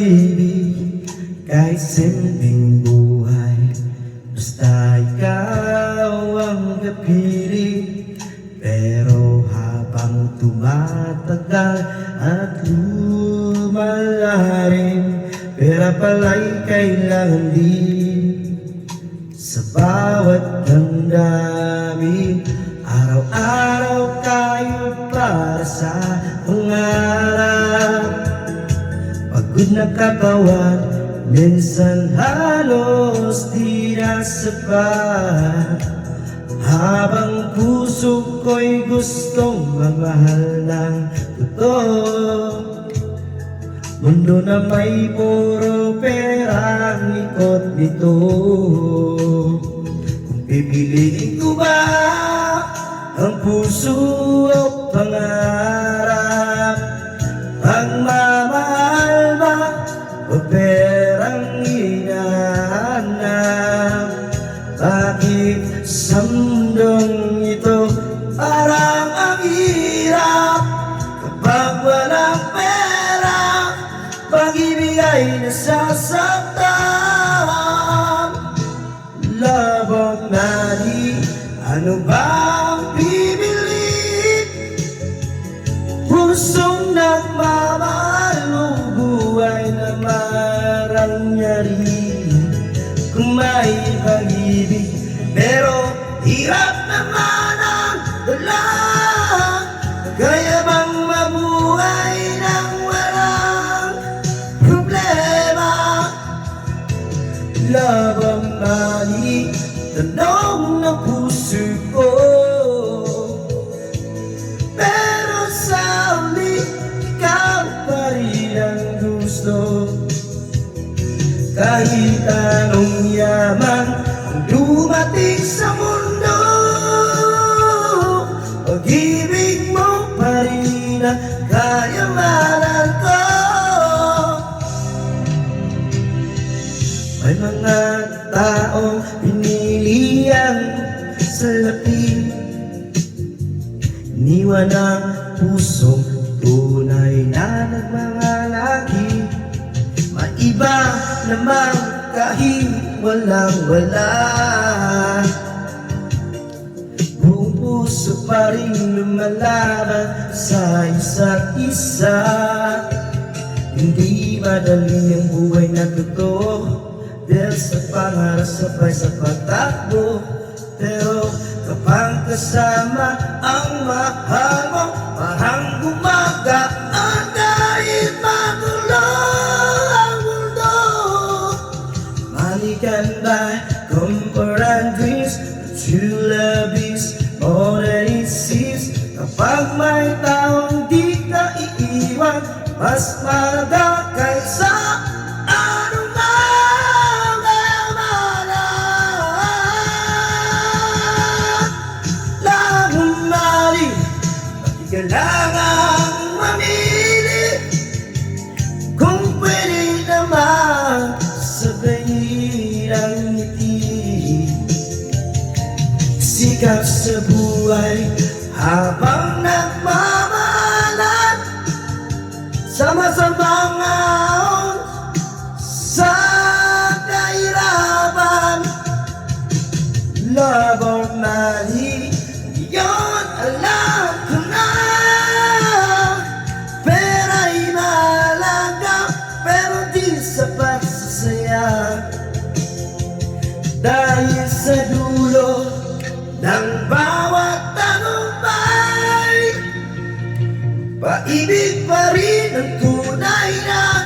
pag-ibig kahit simpleng buhay. Basta ikaw ang kapiling. Pero habang tumatagal at lumalalim, pera pala'y kailangan din sa bawat damdamin. Araw-araw kayo para sa pangarap. Pagod na katawan, minsan halos di na sapat. Habang puso ko'y gustong mamahal ng totoo. Mundo na may puro pera ang ikot nito. Kung pipiliin ko ba ang puso o pangarap, pagmamahal ba o perang hinahanap? Bakit sa mundong ito parang ang hirap kapag walang pera? Pag-ibig ay nasasaktan. Love of money, ano bang bibilin? Pusong nagmamahal o buhay na marangyari. Kung may pag-ibig, pero hirap naman ang dala. Kaya bang mabuhay nang walang problema? Love ang mali, tanong ng puso ko. Pero sa uli, ikaw pa rin ang gusto. Kahit anong yaman ang dumating sa mundo, pag-ibig mo pa rin ang kayamanan ko. May mga taong pinili ang salapi, iniwan ang pusong tunay na nagmangalaki. Maiba namang kahit walang-wala, buong puso pa rin lumalaban sa isa't isa. Hindi madali ang buhay na totoo, dahil sa pangarap sabay sa pagtakbo. Pero kapag kasama ang mahal mo, parang gumagaan kahit magulo ang mundo. Money can buy comfort and dreams, but true love is more than it seems. Kapag may taong di ka iiwan, mas mahalaga kaysa anumang kayamanan. Labong mali, pati kailangang mamili. Kung pwede naman sabayin ang ngiti, sikap sa buhay habang nagmamahalan. Sama-samang ahon sa kahirapan. Love or money, yun alam ko na. Pera'y mahalaga, pero di sapat sa saya. Dahil sa dulo ng bawat tagumpay, paibig pa rin ang tunay na